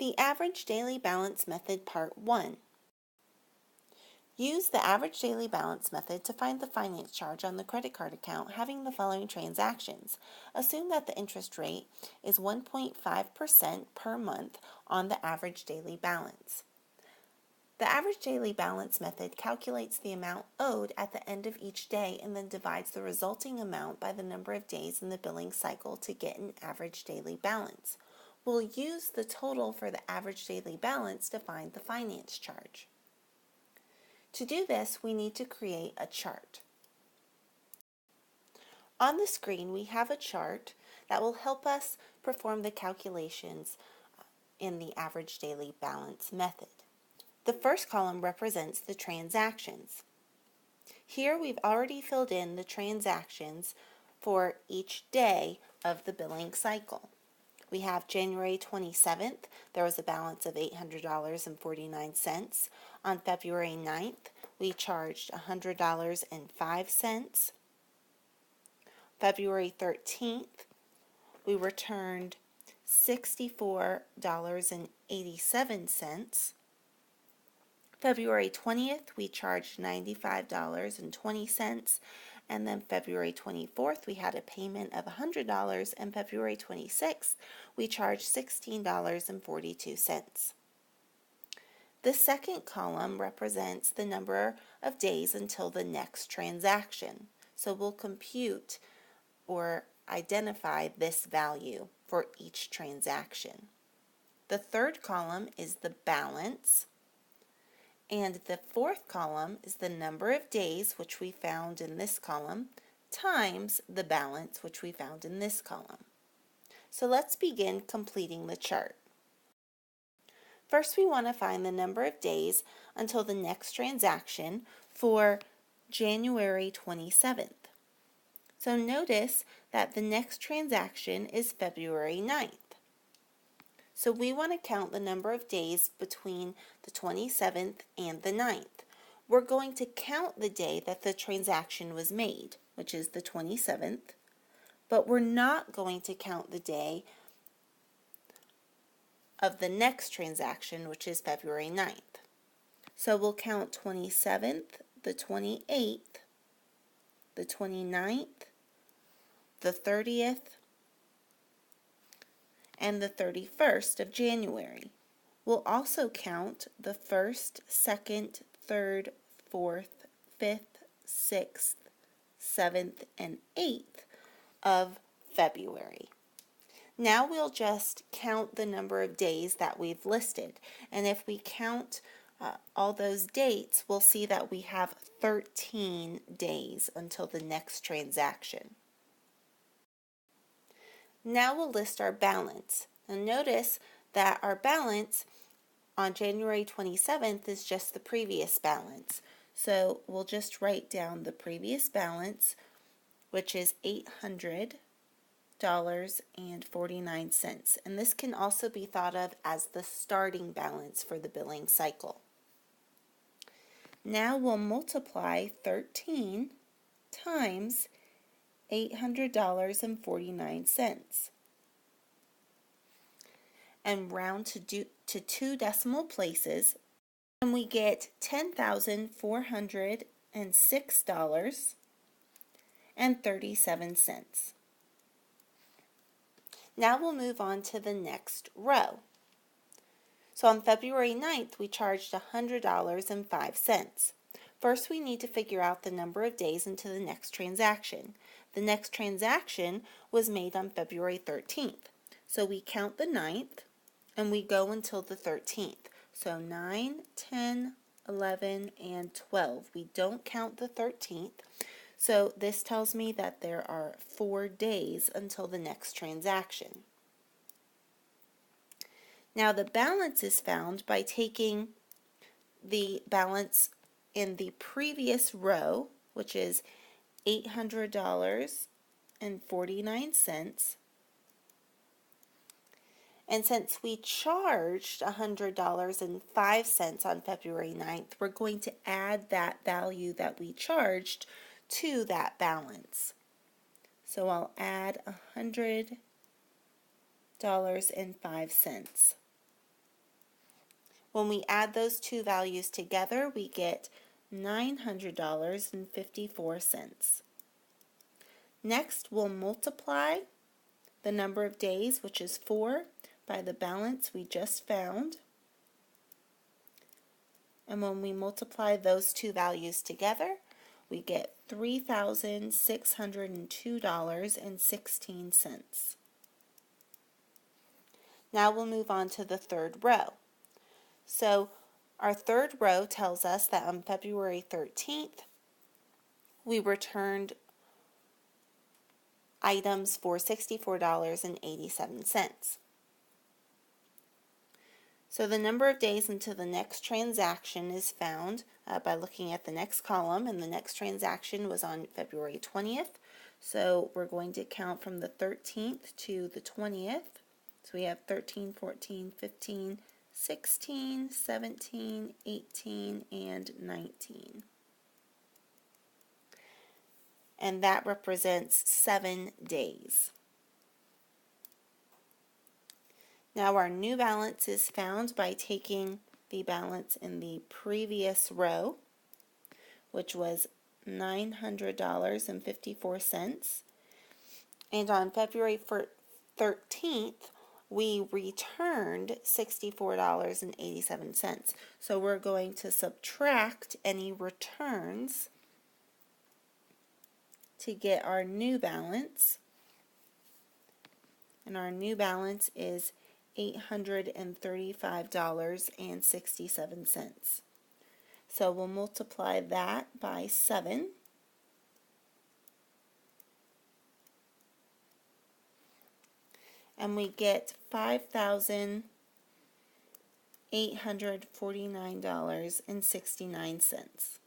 The average daily balance method, part 1. Use the average daily balance method to find the finance charge on the credit card account having the following transactions. Assume that the interest rate is 1.5% per month on the average daily balance. The average daily balance method calculates the amount owed at the end of each day and then divides the resulting amount by the number of days in the billing cycle to get an average daily balance. We'll use the total for the average daily balance to find the finance charge. To do this, we need to create a chart. On the screen, we have a chart that will help us perform the calculations in the average daily balance method. The first column represents the transactions. Here we've already filled in the transactions for each day of the billing cycle. We have January 27th, there was a balance of $800.49. On February 9th, we charged $100.05. February 13th, we returned $64.87. February 20th, we charged $95.20. And then February 24th, we had a payment of $100, and February 26th, we charged $16.42. The second column represents the number of days until the next transaction. So we'll compute or identify this value for each transaction. The third column is the balance. And the fourth column is the number of days, which we found in this column, times the balance, which we found in this column. So let's begin completing the chart. First, we want to find the number of days until the next transaction for January 27th. So notice that the next transaction is February 9th. So we want to count the number of days between the 27th and the 9th. We're going to count the day that the transaction was made, which is the 27th, but we're not going to count the day of the next transaction, which is February 9th. So we'll count 27th, the 28th, the 29th, the 30th, and the 31st of January. We'll also count the 1st, 2nd, 3rd, 4th, 5th, 6th, 7th, and 8th of February. Now we'll just count the number of days that we've listed. And if we count all those dates, we'll see that we have 13 days until the next transaction. Now we'll list our balance. And notice that our balance on January 27th is just the previous balance. So we'll just write down the previous balance, which is $800.49. And this can also be thought of as the starting balance for the billing cycle. Now we'll multiply 13 times $800.49 and round to 2 decimal places, and we get $10,406.37. Now we'll move on to the next row. So on February 9th, we charged $100.05. First, we need to figure out the number of days until the next transaction. The next transaction was made on February 13th. So we count the 9th and we go until the 13th. So 9, 10, 11, and 12. We don't count the 13th. So this tells me that there are 4 days until the next transaction. Now the balance is found by taking the balance in the previous row, which is $800.49. And since we charged $100.05 on February 9th, we're going to add that value that we charged to that balance. So I'll add $100.05. When we add those two values together, we get $900.54. Next, we'll multiply the number of days, which is 4, by the balance we just found. And when we multiply those two values together, we get $3,602.16. Now we'll move on to the third row. So our third row tells us that on February 13th, we returned items for $64.87. So the number of days until the next transaction is found by looking at the next column, and the next transaction was on February 20th. So we're going to count from the 13th to the 20th. So we have 13, 14, 15, 16, 17, 18, and 19. And that represents 7 days. Now our new balance is found by taking the balance in the previous row, which was $900.54. And on February 13th, we returned $64.87. So we're going to subtract any returns to get our new balance. And our new balance is $835.67. So we'll multiply that by 7. And we get $5,849.69.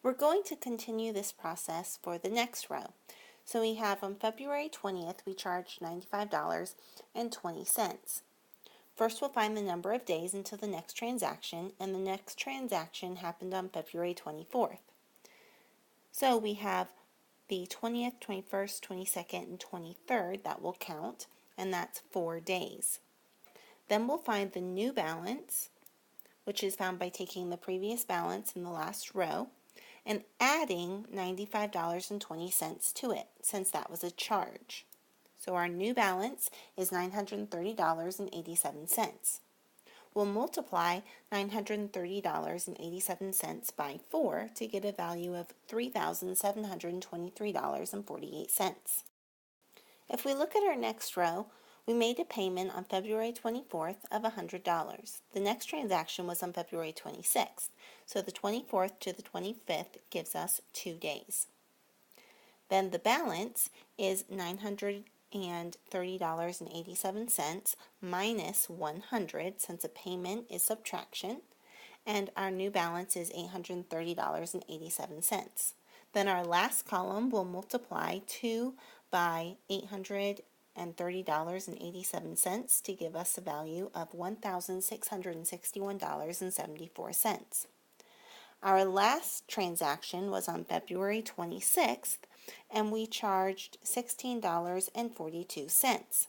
We're going to continue this process for the next row. So we have on February 20th, we charged $95.20. First, we'll find the number of days until the next transaction, and the next transaction happened on February 24th. So we have the 20th, 21st, 22nd, and 23rd that will count, and that's 4 days. Then we'll find the new balance, which is found by taking the previous balance in the last row and adding $95.20 to it, since that was a charge. So our new balance is $930.87. We'll multiply $930.87 by 4 to get a value of $3,723.48. If we look at our next row, we made a payment on February 24th of $100. The next transaction was on February 26th, so the 24th to the 25th gives us 2 days. Then the balance is $930.87 minus 100, since a payment is subtraction, and our new balance is $830.87. Then our last column will multiply 2 by $830.87 to give us a value of $1,661.74. Our last transaction was on February 26th, and we charged $16.42.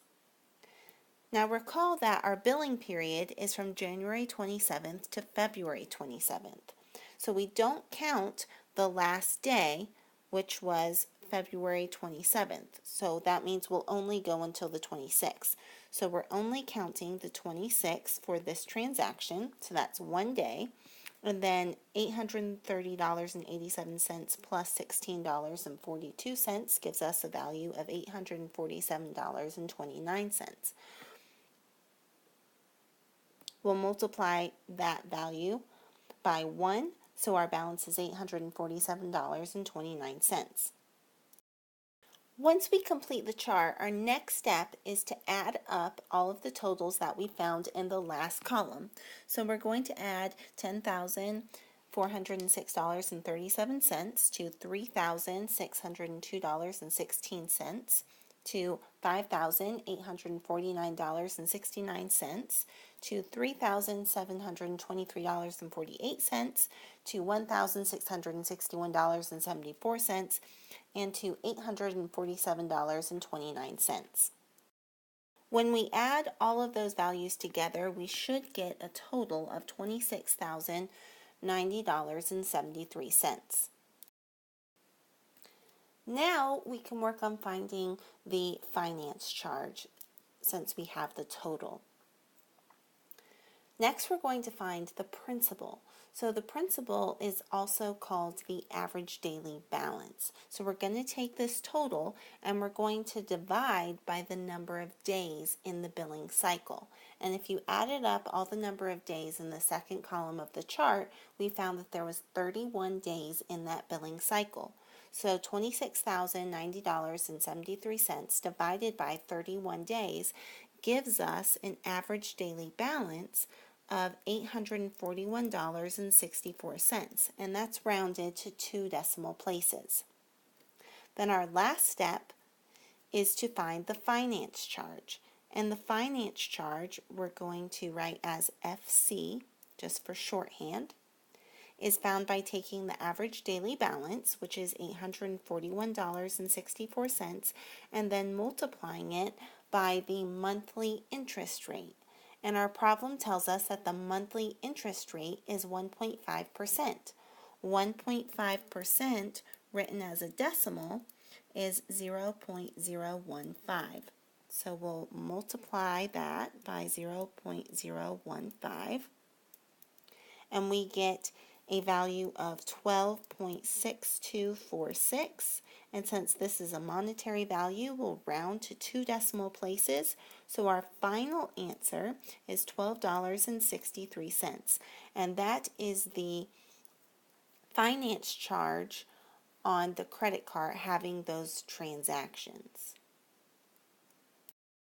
Now recall that our billing period is from January 27th to February 27th. So we don't count the last day, which was February 27th. So that means we'll only go until the 26th. So we're only counting the 26th for this transaction, so that's 1 day. And then $830.87 plus $16.42 gives us a value of $847.29. We'll multiply that value by 1, so our balance is $847.29. Once we complete the chart, our next step is to add up all of the totals that we found in the last column. So we're going to add $10,406.37 to $3,602.16 to $5,849.69 to $3,723.48 to $1,661.74 and to $847.29. When we add all of those values together, we should get a total of $26,090.73. Now we can work on finding the finance charge since we have the total. Next, we're going to find the principal. So the principal is also called the average daily balance. So we're going to take this total and we're going to divide by the number of days in the billing cycle. And if you added up all the number of days in the second column of the chart, we found that there was 31 days in that billing cycle. So $26,090.73 divided by 31 days gives us an average daily balance of $841.64, and that's rounded to 2 decimal places. Then our last step is to find the finance charge. And the finance charge we're going to write as FC, just for shorthand, is found by taking the average daily balance, which is $841.64, and then multiplying it by the monthly interest rate. And our problem tells us that the monthly interest rate is 1.5%. 1.5% written as a decimal is 0.015. So we'll multiply that by 0.015, and we get a value of 12.6246. And since this is a monetary value, we'll round to 2 decimal places. So our final answer is $12.63. And that is the finance charge on the credit card having those transactions.